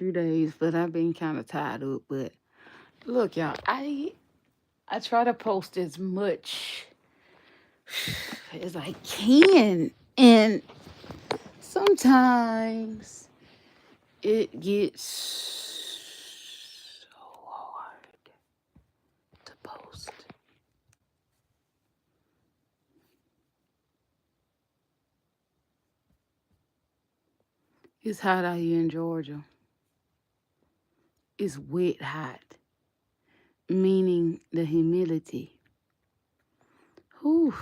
few days, but I've been kind of tied up. But look, y'all, I try to post as much as I can, and sometimes it gets so hard to post. It's hot out here in Georgia. It's wet hot, meaning the humidity. Whew.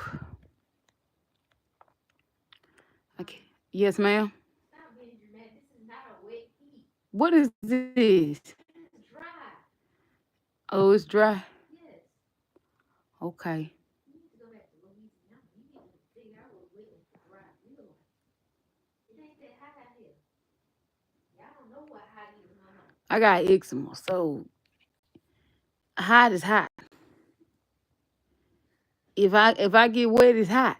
Okay. Yes, ma'am. Stop being dramatic. This is not a wet heat. What is this? This is dry. Oh, it's dry. Yes. Okay. You need to go back to Louisiana. You need to figure out what wet and dry feel like. It ain't that hot out here. Y'all don't know what hot is no more. I got eczema, so hot is hot. If I get wet, it's hot.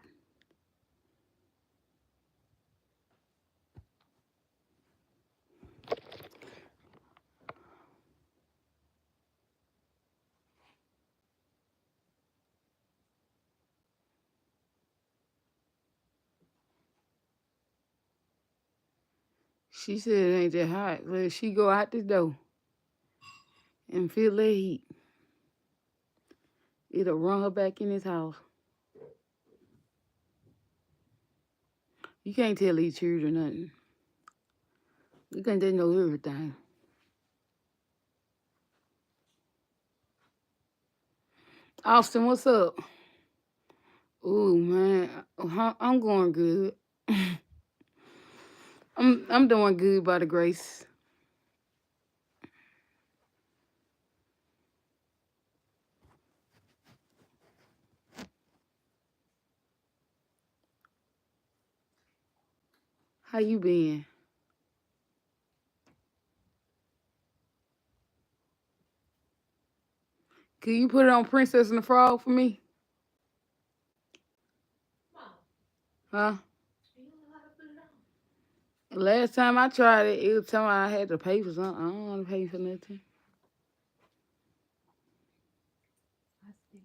She said it ain't that hot. Let she go out the door and feel that heat. It'll run her back in his house. You can't tell these children nothing. You think they know everything. Austin, what's up? Ooh, man, I'm going good. I'm doing good by the grace. How you been? Can you put it on Princess and the Frog for me? Mom, Huh? do you know how to put it on? Last time I tried it, it was time I had to pay for something. I don't want to pay for nothing. I stick.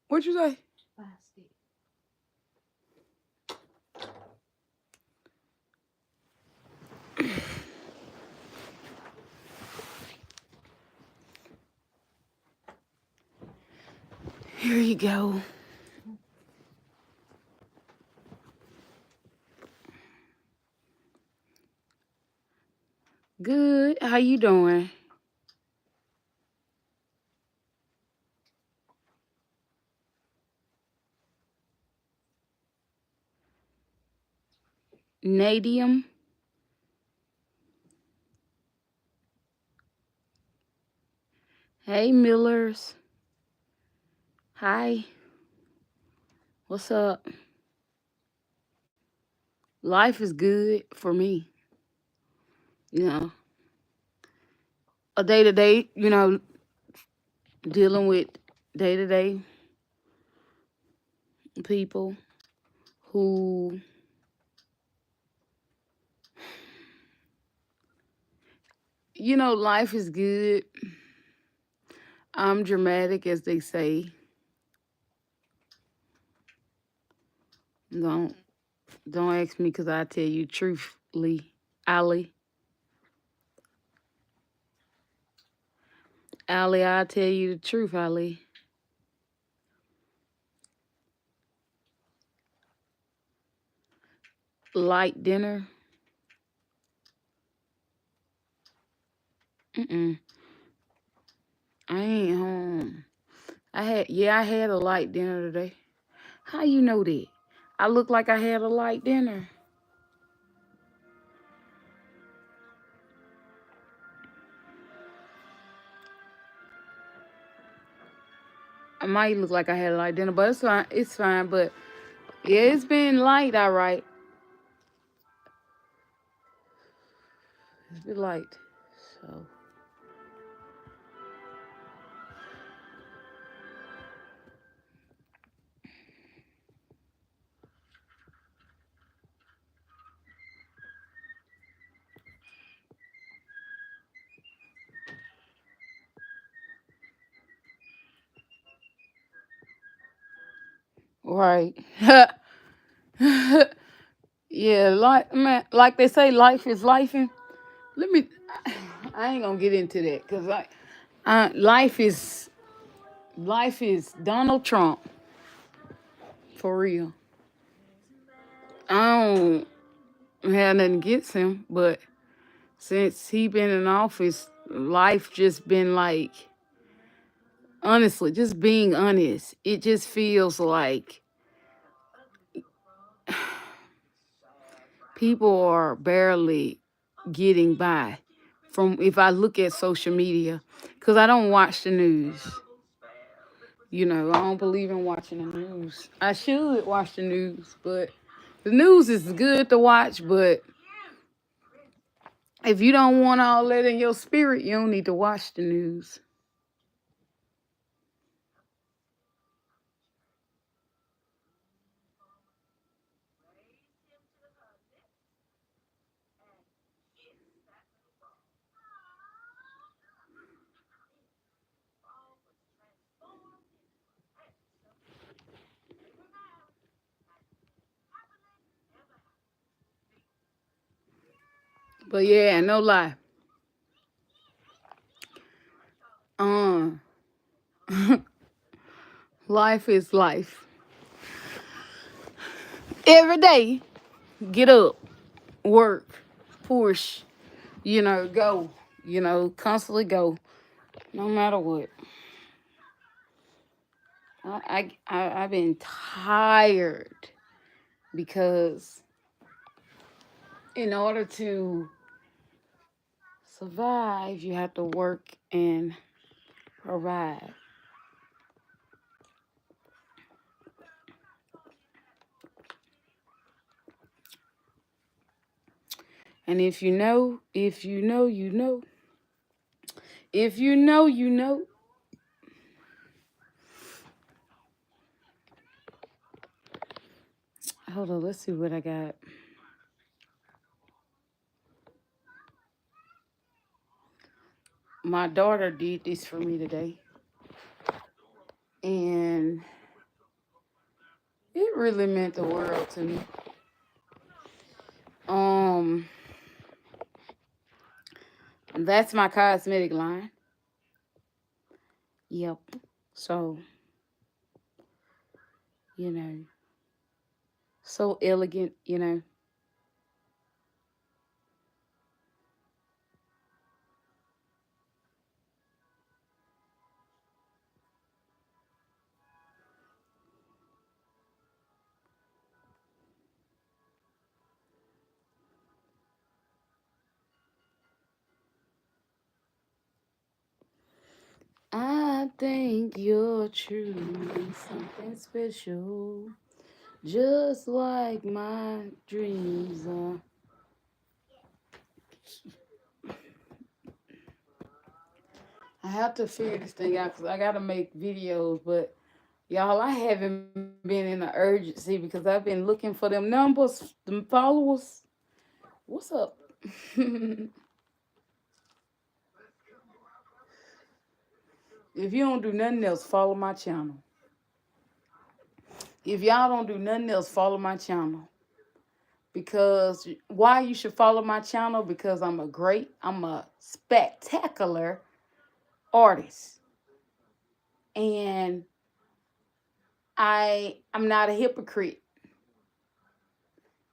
What you say? I stick. Here you go. Good. How you doing? Nadium. Hey, Millers. Hi. What's up? Life is good for me. You know, a day to day, dealing with day to day people who, life is good. I'm dramatic, as they say. Don't don't ask me, cause I tell you truthfully, Ali. Ali, I tell you the truth, Ali. Light dinner. Mm-mm. I ain't home. I had a light dinner today. How you know that? I look like I had a light dinner. I might look like I had a light dinner, but it's fine. It's fine. But yeah, it's been light, all right. It's been light. So Right. Yeah, like man, like they say, life is life. And let me, I ain't gonna get into that because life is Donald Trump for real. I don't have nothing against him, but since he been in office, life just been like, honestly, just being honest, it just feels like people are barely getting by. From if I look at social media, because I don't watch the news. I don't believe in watching the news. I should watch the news, but the news is good to watch. But if you don't want all that in your spirit, you don't need to watch the news. But yeah, no lie. Um, life is life. Every day, get up, work, push. Go. Constantly go, no matter what. I've been tired because in order to survive, you have to work and provide. And if you know, you know. If you know, you know. Hold on, let's see what I got. My daughter did this for me today, and it really meant the world to me. Um, that's my cosmetic line. Yep. So, you know, so elegant. I think you're truly something special, just like my dreams are. I have to figure this thing out because I got to make videos, but y'all, I haven't been in an urgency because I've been looking for them numbers, them followers. What's up? If you don't do nothing else, follow my channel. If y'all don't do nothing else, follow my channel. Because why you should follow my channel? Because I'm a spectacular artist. And I'm not a hypocrite.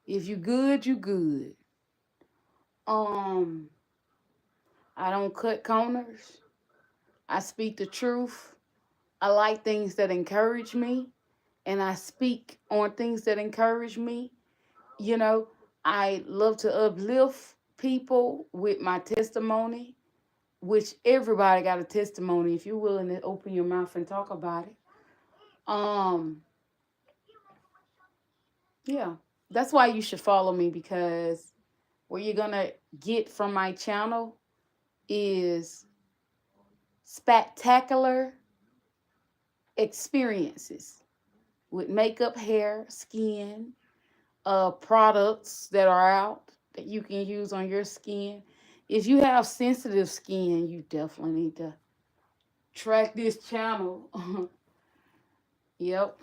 If you good, you good. Um, I don't cut corners. I speak the truth. I like things that encourage me, and I speak on things that encourage me. You know, I love to uplift people with my testimony, which everybody got a testimony if you're willing to open your mouth and talk about it. Um, yeah, that's why you should follow me because what you're gonna get from my channel is spectacular experiences with makeup, hair, skin, products that are out that you can use on your skin. If you have sensitive skin, you definitely need to track this channel. Yep.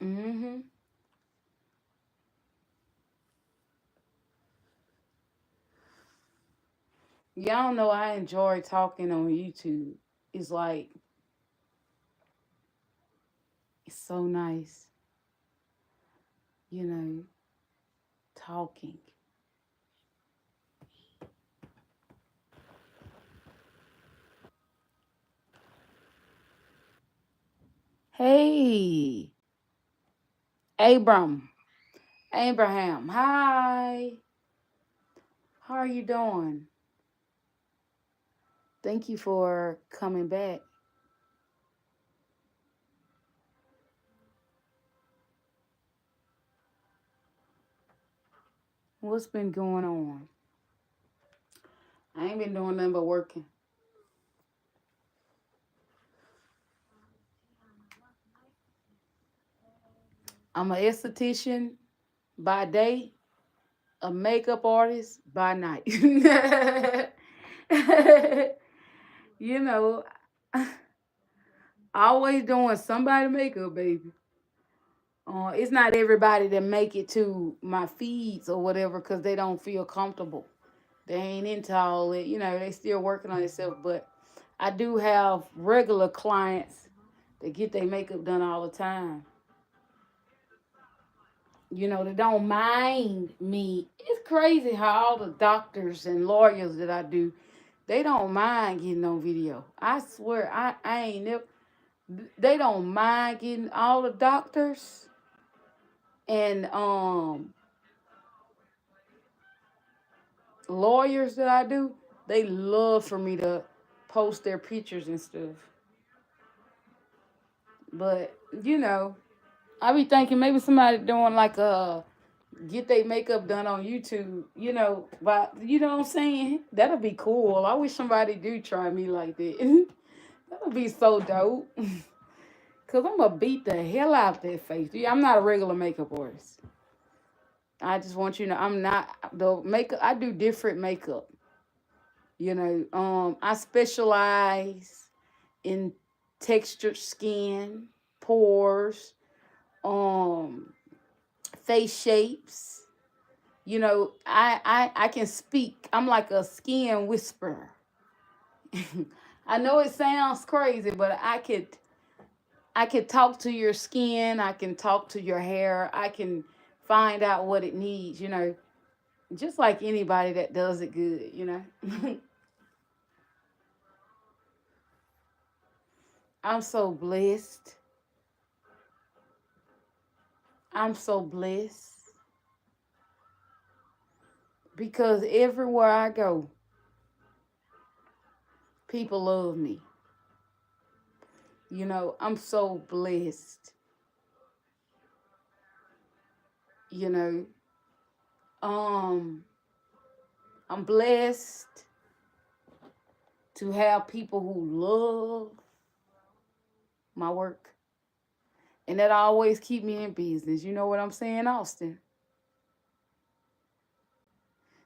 Mm-hmm. Y'all know I enjoy talking on YouTube. It's like it's so nice, you know, talking. Hey, Abram, Abraham. Hi. How are you doing? Thank you for coming back. What's been going on? I ain't been doing nothing but working. I'm an esthetician by day, a makeup artist by night. You know, always doing somebody makeup, baby. It's not everybody that make it to my feeds or whatever because they don't feel comfortable. They ain't into all it. They still working on themselves. But I do have regular clients that get their makeup done all the time. They don't mind me. It's crazy how all the doctors and lawyers that I do, they don't mind getting on video. I swear, I ain't never. They don't mind getting all the doctors and lawyers that I do. They love for me to post their pictures and stuff. But I be thinking maybe somebody doing like a get their makeup done on YouTube, but you know what I'm saying? That'll be cool. I wish somebody do try me like that. That'll be so dope. Cause I'm gonna beat the hell out that face. Yeah, I'm not a regular makeup artist. I just want you to know I'm not the makeup. I do different makeup. I specialize in textured skin, pores, um, face shapes. I can speak. I'm like a skin whisperer. I know it sounds crazy, but I could talk to your skin. I can talk to your hair. I can find out what it needs. Just like anybody that does it good. I'm so blessed. I'm so blessed because everywhere I go, people love me. I'm so blessed. You know, um, I'm blessed to have people who love my work, and that always keep me in business. You know what I'm saying, Austin?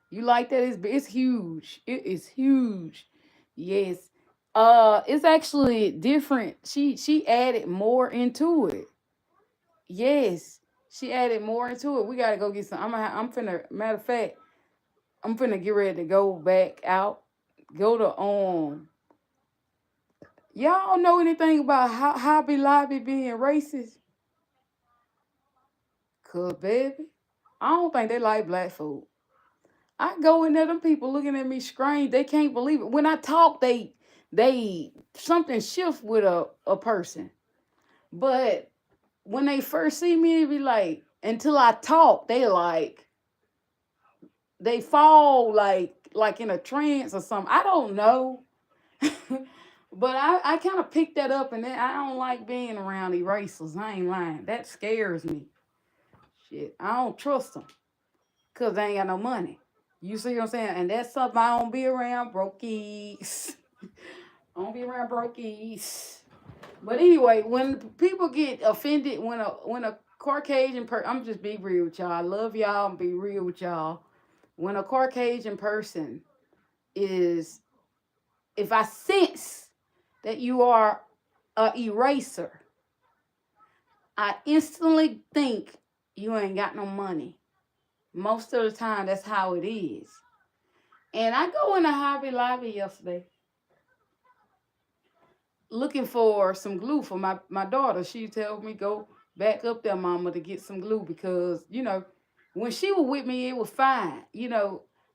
You like that? It's huge. It is huge. Yes. It's actually different. She added more into it. Yes. She added more into it. We gotta go get some. I'm finna. Matter of fact, I'm finna get ready to go back out. Go to Y'all know anything about Hobby Lobby being racist? Cause baby, I don't think they like black food. I go in there, them people looking at me strange. They can't believe it. When I talk, they something shifts with a person. But when they first see me, it be like until I talk, they fall like in a trance or something. I don't know. But I kind of picked that up, and then I don't like being around erasers. I ain't lying. That scares me. Shit, I don't trust them because they ain't got no money. You see what I'm saying? And that's something I don't be around brokies. I don't be around brokies. But anyway, when people get offended when a Caucasian person, I'm just be real with y'all. I love y'all and be real with y'all. When a Caucasian person is, if I sense that you are a eraser, I instantly think you ain't got no money. Most of the time, that's how it is. And I go in the Hobby Lobby yesterday looking for some glue for my daughter. She told me go back up there, mama, to get some glue because, when she was with me, it was fine.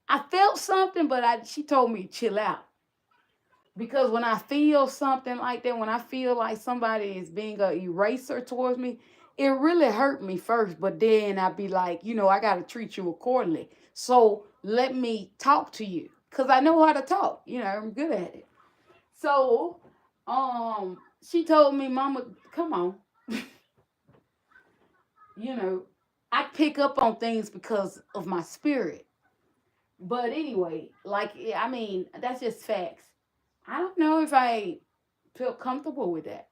I felt something, but she told me chill out. Because when I feel something like that, when I feel like somebody is being a eraser towards me, it really hurt me first. But then I'd be like, I got to treat you accordingly. So let me talk to you because I know how to talk. I'm good at it. So she told me, Mama, come on. you know, I pick up on things because of my spirit. But anyway, like, I mean, that's just facts. I don't know if I feel comfortable with that.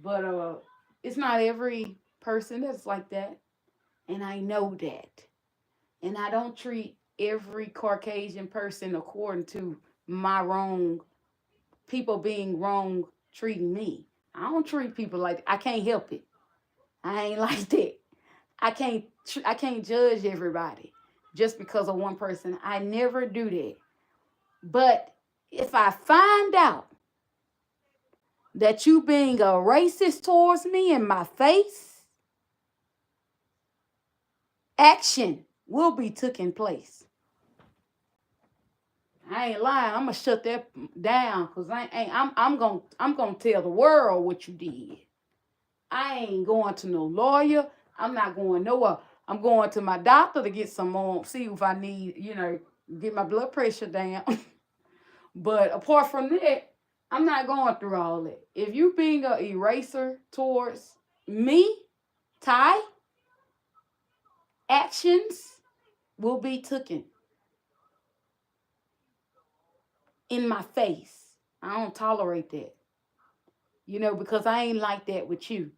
But it's not every person that's like that. And I know that. And I don't treat every Caucasian person according to my wrong, people being wrong treating me. I don't treat people like I can't help it. I ain't like that. I can't judge everybody just because of one person. I never do that. But if I find out that you being a racist towards me in my face, action will be taking place. I ain't lying. I'm gonna shut that down because I ain't. I'm gonna tell the world what you did. I ain't going to no lawyer. I'm not going nowhere. I'm going to my doctor to get some more. See if I need, get my blood pressure down. But apart from that, I'm not going through all that. If you being a eraser towards me, Ty, actions will be taken in my face. I don't tolerate that. Because I ain't like that with you.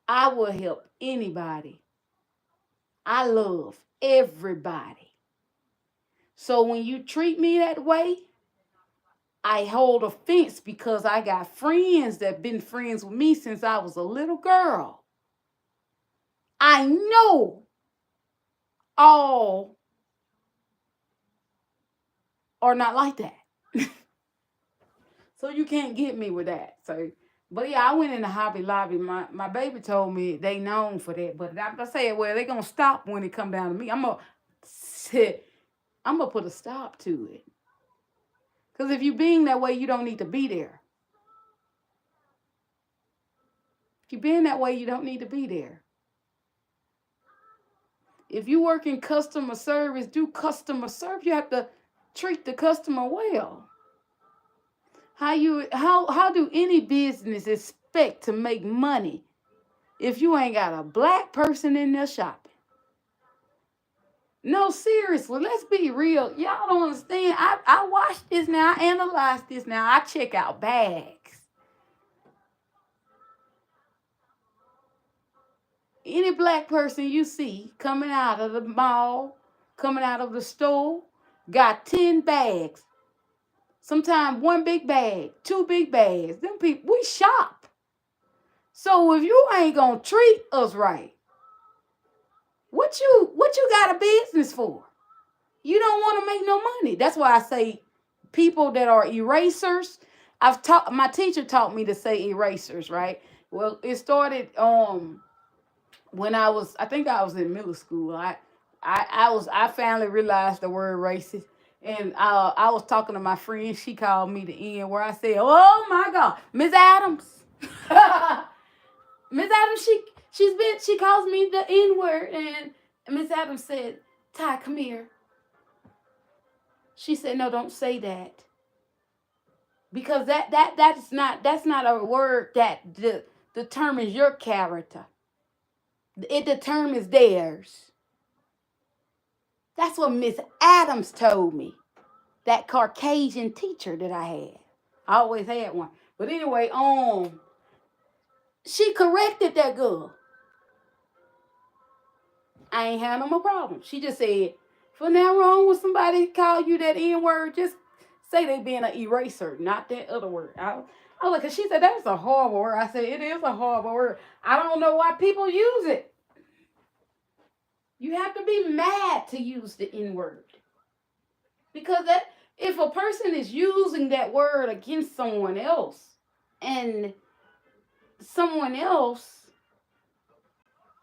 I will help anybody. I love everybody. So when you treat me that way, I hold offense because I got friends that been friends with me since I was a little girl. I know all are not like that. So you can't get me with that. So, but yeah, I went in the Hobby Lobby. My baby told me they known for that. But I said, well, they gonna stop when it come down to me. I'm gonna put a stop to it. Because if you being that way, you don't need to be there. If you being that way, you don't need to be there. If you work in customer service, do customer service. You have to treat the customer well. How do any business expect to make money if you ain't got a black person in there shopping? No, seriously, let's be real. Y'all don't understand. I watch this now. I analyze this now. I check out bags. Any black person you see coming out of the mall, coming out of the store, got 10 bags. Sometimes one big bag, two big bags. Them people, we shop. So if you ain't gonna treat us right, what you got a business for? You don't want to make no money. That's why I say people that are erasers. My teacher taught me to say erasers, right? Well, it started when I think I was in middle school. I finally realized the word racist. And I was talking to my friend. She called me the N word. I said, "Oh my God, Miss Adams, Miss Adams, she calls me the N word." And Miss Adams said, "Ty, come here." She said, "No, don't say that because that's not a word that determines your character. It determines theirs." That's what Miss Adams told me. That Caucasian teacher that I had. I always had one. But anyway, she corrected that girl. I ain't had no more problem. She just said, for now wrong when somebody call you that N word, just Say they being an eraser, not that other word. I was like, 'cause she said that's a horrible word. I said it is a horrible word. I don't know why people use it. You have to be mad to use the N word because that if a person is using that word against someone else and someone else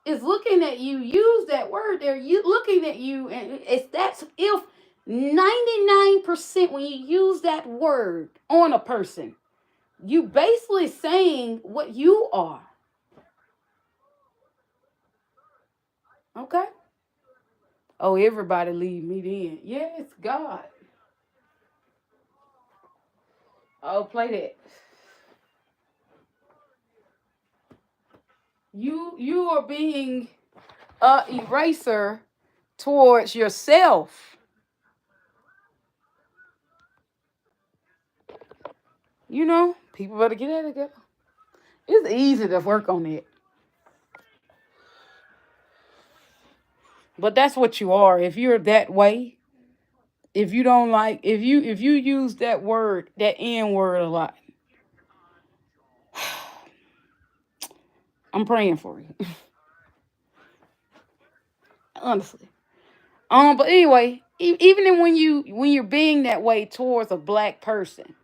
is looking at you, use that word. They're looking at you, and it's that's if 99% when you use that word on a person, you basically saying what you are. Okay. Oh, everybody leave me then. Yeah, it's God. Oh, play that. You are being a eraser towards yourself. You know, people better get that together. It's easy to work on it. But that's what you are. If you're that way, if you don't like, if you use that word, that N word a lot, I'm praying for you. Honestly. But anyway, even when you're being that way towards a black person,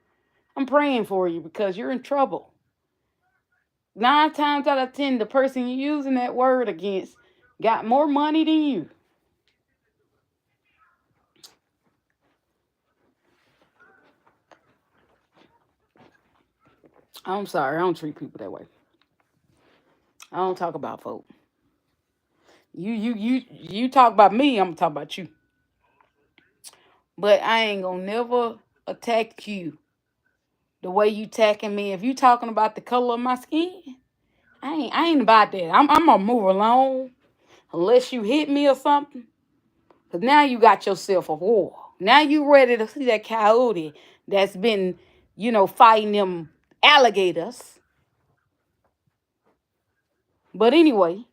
I'm praying for you because you're in trouble. 9 times out of 10, the person you're using that word against got more money than you. I'm sorry, I don't treat people that way. I don't talk about folk. You talk about me, I'm gonna talk about you. But I ain't gonna never attack you the way you attacking me. If you talking about the color of my skin, I ain't about that. I'm gonna move along unless you hit me or something. Cause now you got yourself a war. Now you ready to see that coyote that's been, fighting them alligators. But anyway,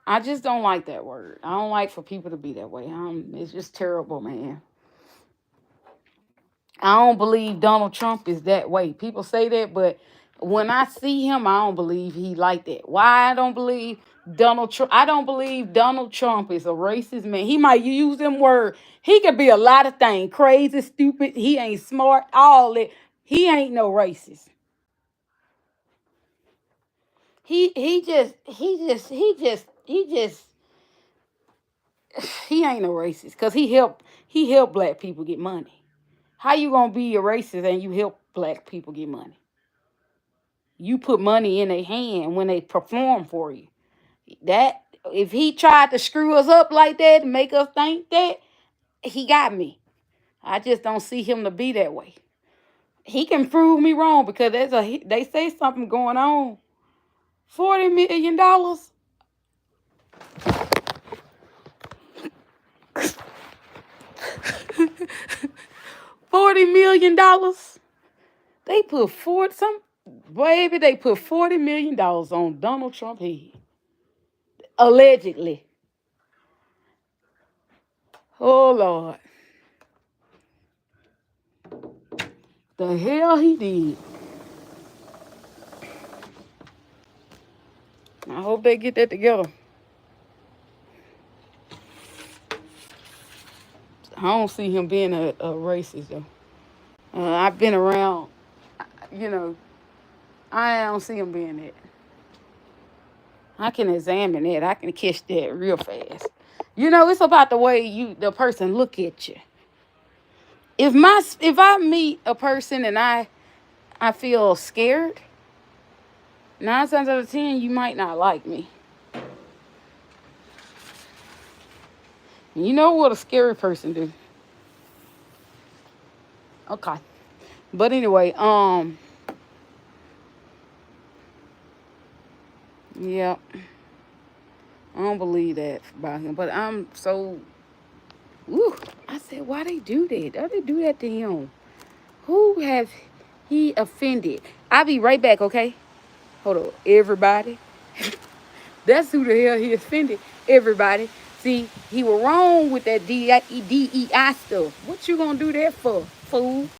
I just don't like that word. I don't like for people to be that way. It's just terrible, man. I don't believe Donald Trump is that way. People say that, but when I see him, I don't believe he like that. Why I don't believe Donald Trump? I don't believe Donald Trump is a racist man. He might use them words. He could be a lot of things, crazy, stupid. He ain't smart, all that. He ain't no racist. He just he ain't no racist because he helped black people get money. How you gonna be a racist and you help black people get money? You put money in their hand when they perform for you. That if he tried to screw us up like that and make us think that, he got me. I just don't see him to be that way. He can prove me wrong because they say something going on. $40 million. $40 million. They put they put $40 million on Donald Trump head. Allegedly. Oh Lord. The hell he did. I hope they get that together. I don't see him being a racist though. I've been around, you know. I don't see him being that. I can examine that. I can catch that real fast. It's about the way the person look at you. If I meet a person and I feel scared, 9 times out of 10 you might not like me. You know what a scary person do? Okay, but anyway, yeah, I don't believe that about him. But I'm so, ooh, I said, why they do that? Why they do that to him? Who has he offended? I'll be right back, okay? Hold on, everybody. That's who the hell he offended. Everybody. See, he was wrong with that DEI stuff. What you gonna do that for? fool.